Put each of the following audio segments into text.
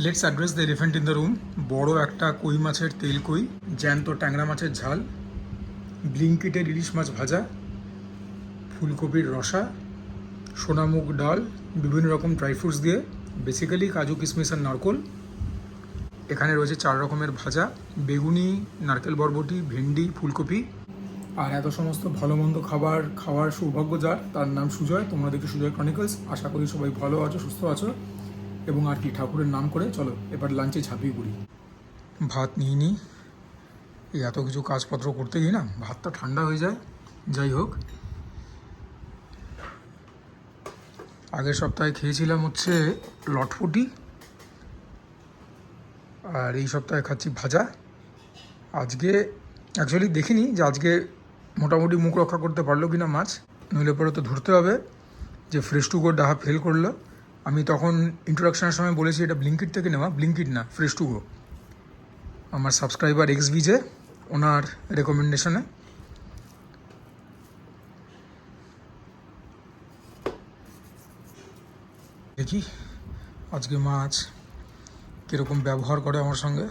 Let's address the elephant in the room. বড় একটা কই মাছের তেল কই, জ্যান্ত ট্যাংরা মাছের ঝাল, ব্লিঙ্কিটের ইলিশ মাছ ভাজা, ফুলকপির রসা, সোনামুগ ডাল, বিভিন্ন রকম ড্রাই ফ্রুটস দিয়ে, বেসিক্যালি কাজু কিশমিশ আর নারকোল। এখানে রয়েছে 4 রকমের ভাজা, বেগুনি, নারকেল বরবটি, ভেন্ডি, ফুলকপি। আর এত সমস্ত ভালো মন্দ খাবার খাওয়ার সৌভাগ্য যার, তার নাম সুজয়। তোমরা দেখি সুজয় ক্রনিকলস। আশা করি সবাই ভালো আছো, সুস্থ আছো, এবং আর কি ঠাকুরের নাম করে চলো এবার লাঞ্চে ঝাঁপিয়ে পড়ি। ভাত নিয়ে নিই, এই এত কিছু কাজপত্র করতে গিয়ে না ভাতটা ঠান্ডা হয়ে যায়। যাই হোক, আগের সপ্তাহে খেয়েছিলাম হচ্ছে লটফুটি, আর এই সপ্তাহে খাচ্ছি ভাজা। আজকে অ্যাকচুয়ালি দেখিনি যে আজকে মোটামুটি মুখ রক্ষা করতে পারলো কি না মাছ, নইলে পরে তো ধরতে হবে যে ফ্রেশ টু গো ডাহা ফেল করলো। আমি তখন ইন্ট্রোডাকশনের সময় বলেছি এটা ব্লিঙ্কিট থেকে নেওয়া, ব্লিঙ্কিট না, ফ্রেশ টু গো। আমার সাবস্ক্রাইবার এক্স ভিজে, ওনার রেকমেন্ডেশনে। দেখি আজকে মাছ কীরকম ব্যবহার করে আমার সঙ্গে।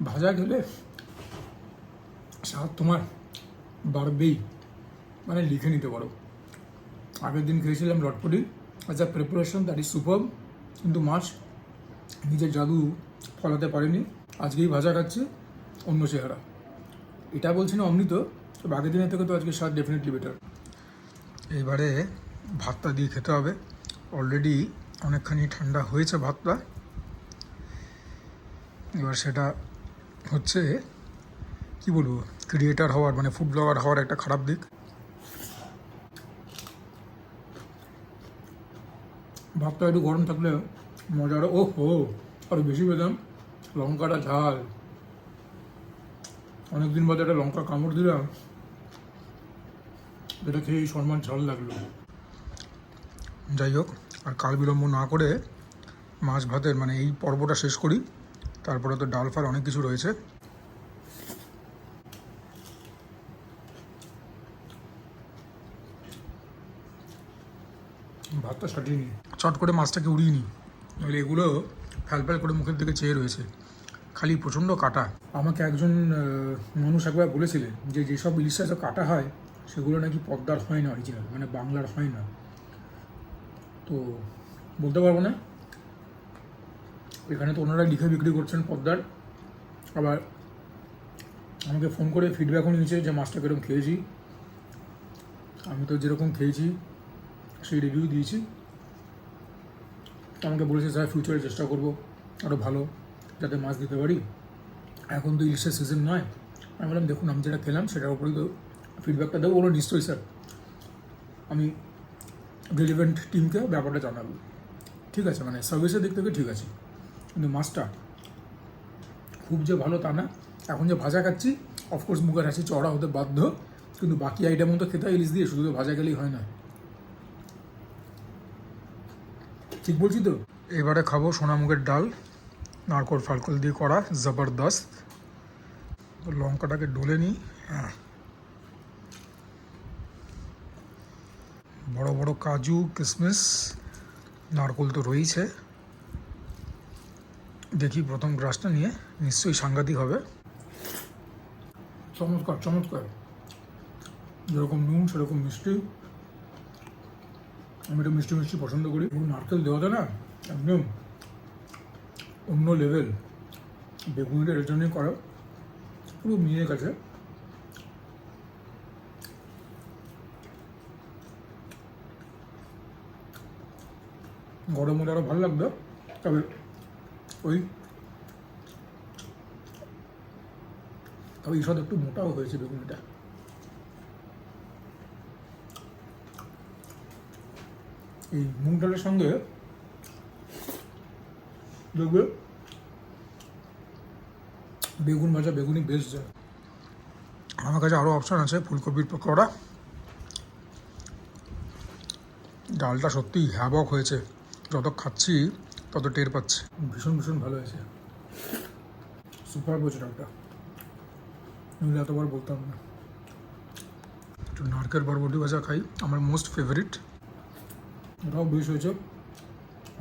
ভাজা খেলে স্বাদ তোমার বাড়বেই, মানে লিখে নিতে পারো। আগের দিন খেয়েছিলাম lotpoti, as a preparation that is super, কিন্তু মাছ নিজের জাদু ফলাতে পারেনি। আজকেই ভাজা খাচ্ছে, অন্য চেহারা। এটা বলছি না অমৃত, তবে আগের দিনের থেকে তো আজকে স্বাদ ডেফিনেটলি বেটার। এবারে ভাতটা দিয়ে খেতে হবে। অলরেডি অনেকখানি ঠান্ডা হয়েছে ভাতটা। এবার সেটা হচ্ছে কি বলবো, ক্রিয়েটার হওয়ার মানে ফুড ব্লগার হওয়ার একটা খারাপ দিক। ভাতটা একটু গরম থাকলে মজাটা ও হো আরও বেশি পেতাম। লঙ্কাটা ঝাল, অনেকদিন বাদে একটা লঙ্কা কামড় দিলাম, যেটা খেয়েই সম্মান ঝাল লাগলো। যাই হোক, আর কাল বিলম্ব না করে মাছ ভাতের মানে এই পর্বটা শেষ করি, তারপরে তো ডাল ফাল অনেক কিছু রয়েছে। ভাতটা সাটিয়ে নিই, চট করে মাছটাকে উড়িয়ে নিই, নইলে এগুলো ফ্যাল ফ্যাল করে মুখের দিকে চেয়ে রয়েছে, খালি প্রচণ্ড কাটা। আমাকে একজন মানুষ একবার বলেছিলেন যে যেসব ইলিশ মাছ কাটা হয় সেগুলো নাকি পদ্মার হয় না, অরিজিনাল মানে বাংলার হয় না। তো বলতে পারবো না, এখানে তো ওনারা লিখে বিক্রি করছেন পদ্মার। আবার আমাকে ফোন করে ফিডব্যাকও নিয়েছে যে মাছটা কীরকম খেয়েছি। আমি তো যেরকম খেয়েছি সেই রিভিউ দিয়েছি। আমাকে বলেছে স্যার ফিউচারে চেষ্টা করবো আরও ভালো যাতে মাছ দিতে পারি। এখন তো ইলিশের সিজন নয়। আমি বললাম দেখুন আমি যেটা খেলাম সেটার উপরেই তো ফিডব্যাকটা দেবো। বলো নিশ্চয়ই স্যার, আমি রিলিভেন্ট টিমকে ব্যাপারটা জানাবো। ঠিক আছে, মানে সার্ভিসের দিক থেকে ঠিক আছে, কিন্তু মাছটা খুব যে ভালো তা না। এখন যে ভাজা খাচ্ছি অফকোর্স মুখের হাসি চড়া হতে বাধ্য, কিন্তু বাকি আইটেমও তো খেতে হয় ইলিশ দিয়ে, শুধু তো ভাজা গেলেই হয় না। ঠিক বলছি তো? এবারে খাবো সোনামুগের ডাল, নারকোল ফালকোল দিয়ে করা, জবরদস্ত। লঙ্কাটাকে ডলে নিই। হ্যাঁ, বড় বড় কাজু কিশমিশ নারকোল তো রয়েছে। দেখি প্রথম গ্রাসটা নিয়ে, নিশ্চয়ই সাংঘাতিক হবে। চমৎকার চমৎকার, যেরকম নুন সেরকম মিষ্টি। আমি এটা মিষ্টি মিষ্টি পছন্দ করি, এবং নারকেল দেওয়াটা না একদম অন্য লেভেল। বেগুনিটা এর জন্যই করা, পুরো মিয়ে গেছে। গরম হলে আরও ভালো লাগবে, তবে ওই ঈষৎ একটু মোটাও হয়েছে বেগুনিটা। এই মুগ ডালের সঙ্গে দেখবে বেগুন ভাজা, বেগুনি বেশ যায়। আমার কাছে আরও অপশান আছে, ফুলকপির পকোড়া। ডালটা সত্যিই হ্যাবক হয়েছে, যত খাচ্ছি তত টের পাচ্ছি। ভীষণ ভীষণ ভালো হয়েছে, সুপার হয়েছে ডালটা, নইলে এতবার বলতাম না। একটু নারকেল বরবটি ভাজা খাই, আমার মোস্ট ফেভারিট। এটাও বেশ হয়েছে,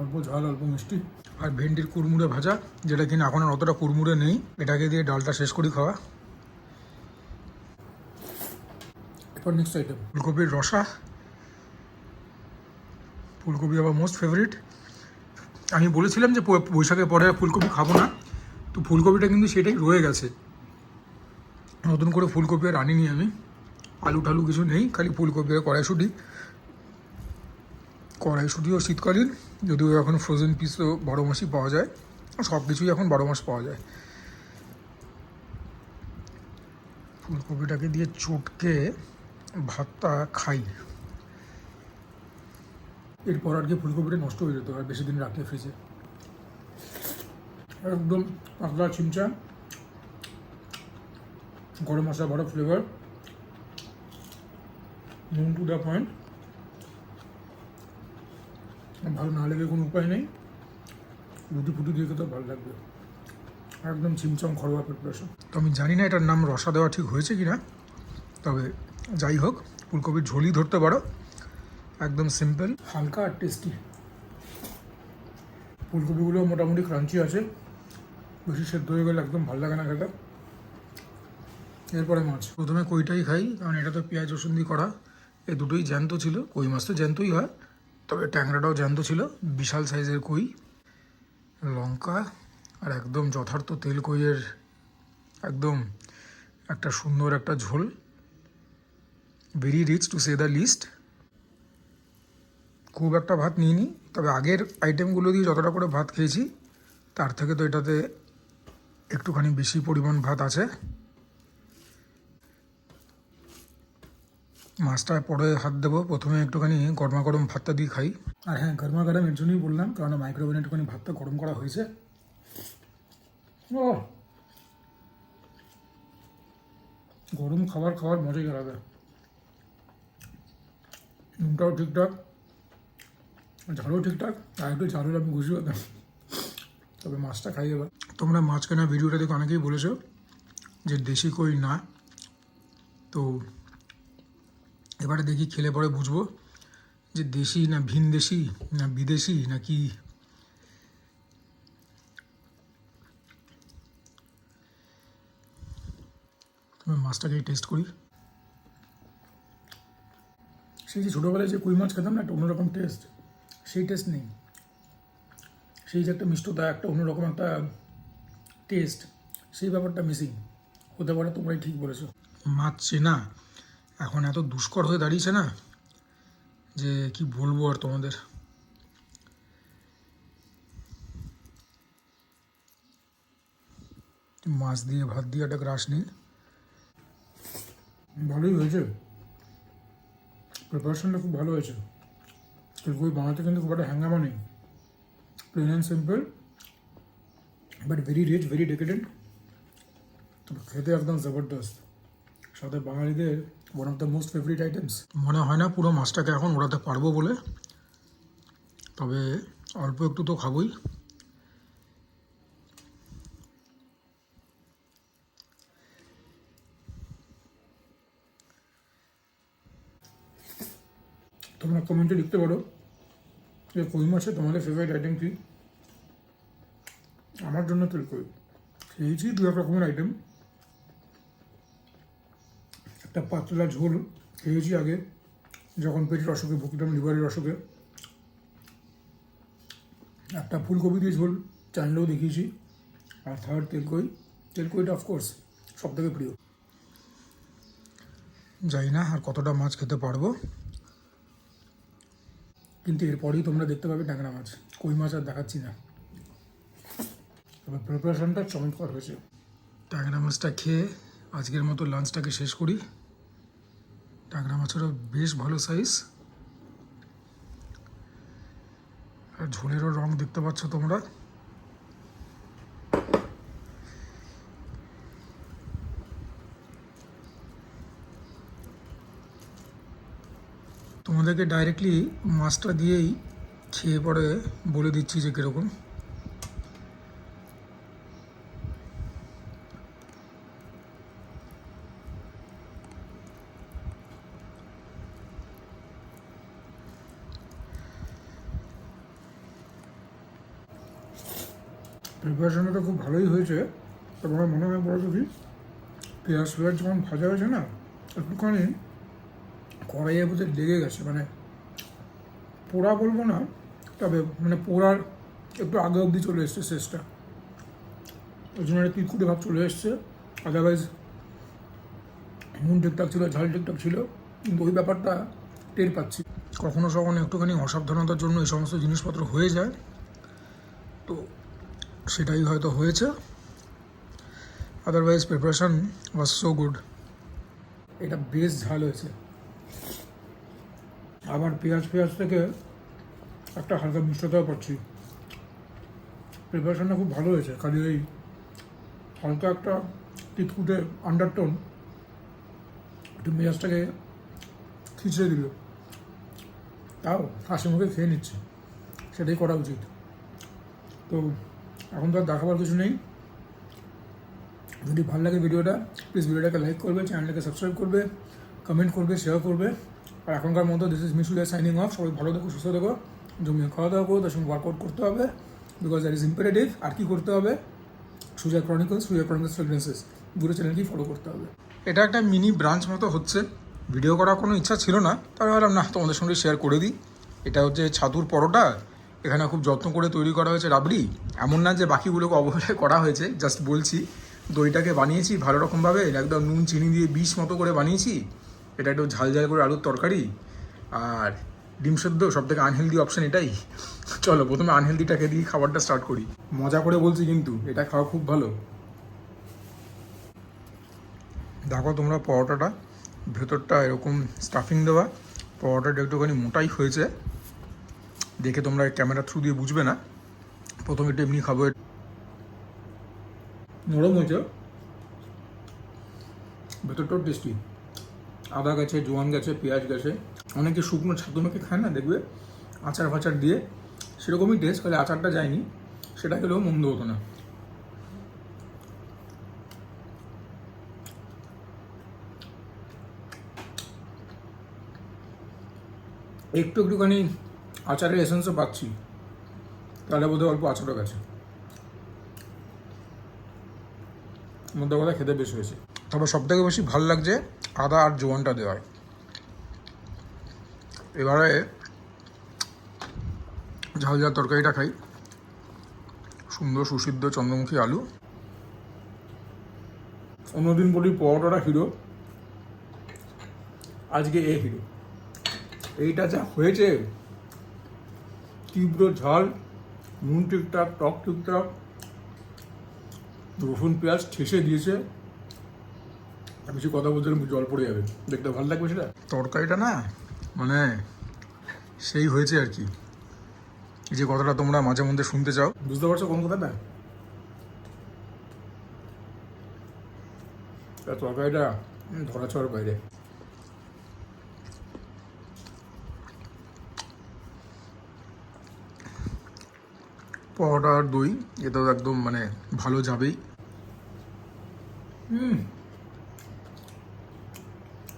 অল্প ঝাল অল্প মিষ্টি। আর ভেন্ডির কুড়মুড়ে ভাজা, যেটা কিনা এখন আর অতটা কুড়মুড়ে নেই, এটাকে দিয়ে ডালটা শেষ করি খাওয়া। এরপর নেক্সট আইটেম ফুলকপির রসা। ফুলকপি আমার মোস্ট ফেভারিট। আমি বলেছিলাম যে বৈশাখের পরে ফুলকপি খাবো না, তো ফুলকপিটা কিন্তু সেটাই রয়ে গেছে। নতুন করে ফুলকপি আর আনিনি আমি, আলু টালু কিছু নেই, খালি ফুলকপি আর কড়াইশুঁটি। কড়াইশুঁটিও শীতকালীন, যদিও এখন ফ্রোজেন পিসও 12 মাসই পাওয়া যায়, সব কিছুই এখন 12 মাস পাওয়া যায়। ফুলকপিটাকে দিয়ে চটকে ভাতটা খাই। এরপর আর কি ফুলকপিটা নষ্ট হয়ে যেত আর বেশি দিন রাখলে ফ্রিজে। একদম পাতলা চিমচা, গরম মশলা ভরা ফ্লেভার, নুন টু দ্য পয়েন্ট। ভালো না লেগে কোনো উপায় নেই, রুটি ফুটি দিয়ে খেতে ভালো লাগবে। একদম চিমচম ঘরোয়া প্রিপারেশন। তো আমি জানি না এটার নাম রসা দেওয়া ঠিক হয়েছে কি না, তবে যাই হোক ফুলকপির ঝোলই ধরতে পারো। একদম সিম্পল, হালকা আর টেস্টি। ফুলকপিগুলো মোটামুটি ক্রাঞ্চি আছে, বেশি সেদ্ধ হয়ে গেলে একদম ভালো লাগে না খেতে। এরপরে মাছ, প্রথমে কইটাই খাই, কারণ এটা তো পেঁয়াজ রসুন দিয়ে করা। এই দুটোই জ্যান্ত ছিল, কই মাছ তো জ্যান্তই হয়, তবে ট্যাংরাটাও জ্যান্ত ছিল, বিশাল সাইজের কই। লঙ্কা আর একদম যথার্থ তেল কইয়ের একদম একটা সুন্দর একটা ঝোল, very rich to say the least. খুব একটা ভাত নিইনি, তবে আগের আইটেমগুলো দিয়ে যতটা করে ভাত খেয়েছি তার থেকে তো এটাতে একটুখানি বেশি পরিমাণ ভাত আছে। মাছটা পরে হাত দেবো, প্রথমে একটুখানি গরমা গরম ভাতটা দিয়ে খাই। আর হ্যাঁ, গরমা গরম এর জন্যই বললাম, কারণ মাইক্রোওভেনে একটুখানি ভাতটা গরম করা হয়েছে। ও, গরম খাওয়ার মজাই আলাদা। নুনটাও ঠিকঠাক, ঝালও ঠিকঠাক, আর একটু ঝাল হলে আমি খুশি হতাম। তবে মাছটা খাই এবার। তোমরা মাছ কেনা ভিডিওটা দেখে অনেকেই বলেছো যে দেশি কই না, তো এবারে দেখি খেলে পরে বুঝবো যে দেশি না ভিন দেশি না বিদেশি না কি। তুমি মাছটাকেই টেস্ট করি। সেই যে ছোটোবেলায় যে কই মাছ খেতাম না, একটা অন্যরকম টেস্ট, সেই টেস্ট নেই। সেই যে একটা মিষ্টতা, একটা অন্যরকম একটা টেস্ট, সেই ব্যাপারটা মিসিং হতে পারে। তোমরাই ঠিক বলেছো। মাছ চেনা এখন এত দুষ্কর হয়ে দাঁড়িয়েছে না, যে কি বলবো আর তোমাদের। মাছ দিয়ে ভাত দিয়ে একটা গ্রাস নেই, ভালোই হয়েছে, প্রিপারেশনটা খুব ভালো হয়েছে। তেলকই বানাতে কিন্তু খুব একটা হ্যাঙ্গামা নেই, plain and simple, but very rich, very decadent. তবে খেতে একদম জবরদস্ত, সাথে বাঙালিদের one of the most favourite items. মনে হয় না পুরো মাছটাকে এখন ওড়াতে পারবো বলে, তবে অল্প একটু তো খাবোই। তোমরা কমেন্টে লিখতে পারো যে কই মাছে তোমাদের ফেভারিট আইটেম কী। আমার জন্য তেলকই। খেয়েছি দু এক রকমের আইটেম, একটা পাতলা ঝোল খেয়েছি আগে যখন পেটের অসুখে ভুগতাম, লিভারের অসুখে। একটা ফুলকপি দিয়ে ঝোল চ্যানেলেও দেখিয়েছি। আর থার্ড তেলকই। তেলকইটা অফকোর্স সব থেকে প্রিয়। জানি না আর কতটা মাছ খেতে পারবো, কিন্তু এরপরেই তোমরা দেখতে পাবে ট্যাংরা মাছ। কই মাছ আর দেখাচ্ছি না। তবে প্রিপারেশনটা চমৎকার হয়েছে। ট্যাংরা মাছটা খেয়ে আজকের মতো লাঞ্চটাকে শেষ করি। ট্যাংরা মাছেরও বেশ ভালো সাইজ, আর ঝোলেরও রং দেখতে পাচ্ছ তোমরা। তোমাদেরকে ডাইরেক্টলি মাছটা দিয়েই খেয়ে পরে বলে দিচ্ছি যে কীরকম। প্রিপারেশনটা তো খুব ভালোই হয়েছে। তবে আমার মনে হয় বড় কি পেঁয়াজ যখন ভাজা হয়েছে না, একটুখানি কড়াইয়ের মধ্যে লেগে গেছে, মানে পোড়া বলবো না, তবে মানে পোড়ার একটু আগে অবধি চলে এসছে শেষটা, ওই জন্য একটা তিতকুটে ভাব চলে এসছে। আদারওয়াইজ নুন ঠিকঠাক ছিল, ঝাল ঠিকঠাক ছিল, কিন্তু ওই ব্যাপারটা টের পাচ্ছি। কখনো কখনো একটুখানি অসাবধানতার জন্য এই সমস্ত জিনিসপত্র হয়ে যায়, তো সেটাই হয়তো হয়েছে। Otherwise preparation was so good. এটা বেশ ঝাল হয়েছে। আবার পেঁয়াজ থেকে একটা হালকা মিষ্টতাও পাচ্ছি। প্রিপারেশনটা খুব ভালো হয়েছে, খালি এই হালকা একটা তিতকুটে আন্ডারটোন একটু মেজাজটাকে খিচড়ে দিল। তাও হাসি মুখে খেয়ে নিচ্ছে, সেটাই করা উচিত। তো এখন তো আর দেখাবার কিছু নেই। যদি ভালো লাগে ভিডিওটা, প্লিজ ভিডিওটাকে লাইক করবে, চ্যানেলটাকে সাবস্ক্রাইব করবে, কমেন্ট করবে, শেয়ার করবে। আর এখনকার মতো দিস ইজ মিশুলিয়া সাইনিং অফ। সবাই ভালো দেখো, সুস্থ দেখো, জমিয়ে খাওয়া দাওয়া করো, তার সঙ্গে ওয়ার্কআউট করতে হবে, বিকজ দ্যাট ইজ ইম্পারেটিভ। আর কি করতে হবে? সুজা ক্রনিকলস ফ্রেগরেন্সেস দুটো চ্যানেলকেই ফলো করতে হবে। এটা একটা মিনি ব্রাঞ্চ মতো হচ্ছে। ভিডিও করার কোনো ইচ্ছা ছিল না, তবে ভাবলাম না, তোমাদের সঙ্গে শেয়ার করে দিই। এটা হচ্ছে ছাতুর পরোটা। এখানে খুব যত্ন করে তৈরি করা হয়েছে রাবড়ি। এমন না যে বাকিগুলোকে অবহেলায় করা হয়েছে, জাস্ট বলছি। দইটাকে বানিয়েছি ভালো রকমভাবে, একদম নুন চিনি দিয়ে বিষ মতো করে বানিয়েছি। এটা একটু ঝাল ঝাল করে আলুর তরকারি আর ডিম সেদ্ধ, সব থেকে আনহেলদি অপশান এটাই। চলো প্রথমে আনহেলদিটাকে দিয়ে খাবারটা স্টার্ট করি। মজা করে বলছি, কিন্তু এটা খাওয়া খুব ভালো। দেখো তোমরা পরোটাটা, ভেতরটা এরকম স্টাফিং দেওয়া, পরোটাটা একটুখানি মোটাই হয়েছে। দেখে তোমরা ক্যামেরা থ্রু দিয়ে বুঝবে না, প্রথমে একটু এমনি খাবো। নরম হয়েছে, ভেতরটাও টেস্টি। আদা গেছে, জোয়ান গেছে, পেঁয়াজ গেছে। অনেকে শুকনো ছাতু মেখে খায় না, দেখবে আচার ফাচার দিয়ে, সেরকমই টেস্ট, খালি আচারটা যায়নি। সেটা খেলেও মন্দ হতো না। একটুখানি আচারের এসেন্সও পাচ্ছি, তাহলে বোধহয় অল্প আচারও গেছে। মধ্যে কথা খেতে বেশ হয়েছে। তবে সবথেকে বেশি ভালো লাগছে আদা আর জোয়ানটা দেওয়ায়। এবারে ঝাল ঝাল তরকারিটা খাই। সুন্দর সুসিদ্ধ চন্দ্রমুখী আলু। অন্যদিন বলি পরোটাটা হিরো, আজকে এ হিরো। এইটা যা হয়েছে, তীব্র ঝাল, নুন ঠিকঠাক, টক ঠিকঠাক, রসুন পেঁয়াজ ঠেসে দিয়েছে। কিছু কথা বলতে জল পড়ে যাবে, দেখতে ভালো লাগবে সেটা। তরকারিটা না মানে সেই হয়েছে আর কি, যে কথাটা তোমরা মাঝে মধ্যে শুনতে চাও। বুঝতে পারছো কোন কথাটা? তরকারিটা ধরা ছোঁয়ার বাইরে। পরোটা আর দই এটাও একদম মানে ভালো যাবেই।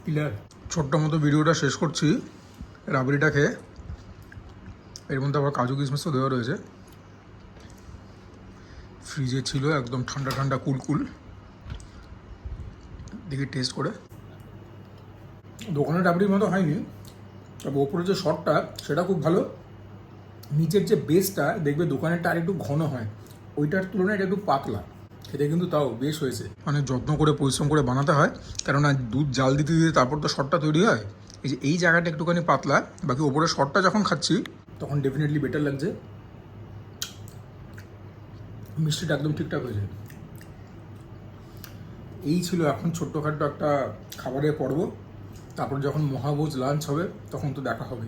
ক্লিয়ার। ছোট্ট মতো ভিডিওটা শেষ করছি রাবড়িটা খেয়ে। এর মধ্যে আবার কাজু কিশমিশও দেওয়া রয়েছে। ফ্রিজে ছিল, একদম ঠান্ডা ঠান্ডা কুলকুল। দেখি টেস্ট করে। দোকানের রাবড়ির মতো হয়নি, তবে ওপরে যে শটটা সেটা খুব ভালো। নিচের যে বেসটা দেখবে দোকানেরটা আর একটু ঘন হয়, ওইটার তুলনায় এটা একটু পাতলা। খেতে কিন্তু তাও বেশ হয়েছে। মানে যত্ন করে পরিশ্রম করে বানাতে হয়, কেননা দুধ জাল দিতে দিতে তারপর তো শটটা তৈরি হয়। এই জায়গাটা একটুখানি পাতলা, বাকি ওপরে শটটা যখন খাচ্ছি তখন ডেফিনেটলি বেটার লাগছে। মিষ্টিটা একদম ঠিকঠাক হয়েছে। এই ছিল এখন ছোট্টখাট্টো একটা খাবারের পর্ব। তারপর যখন মহাভোজ লাঞ্চ হবে তখন তো দেখা হবে।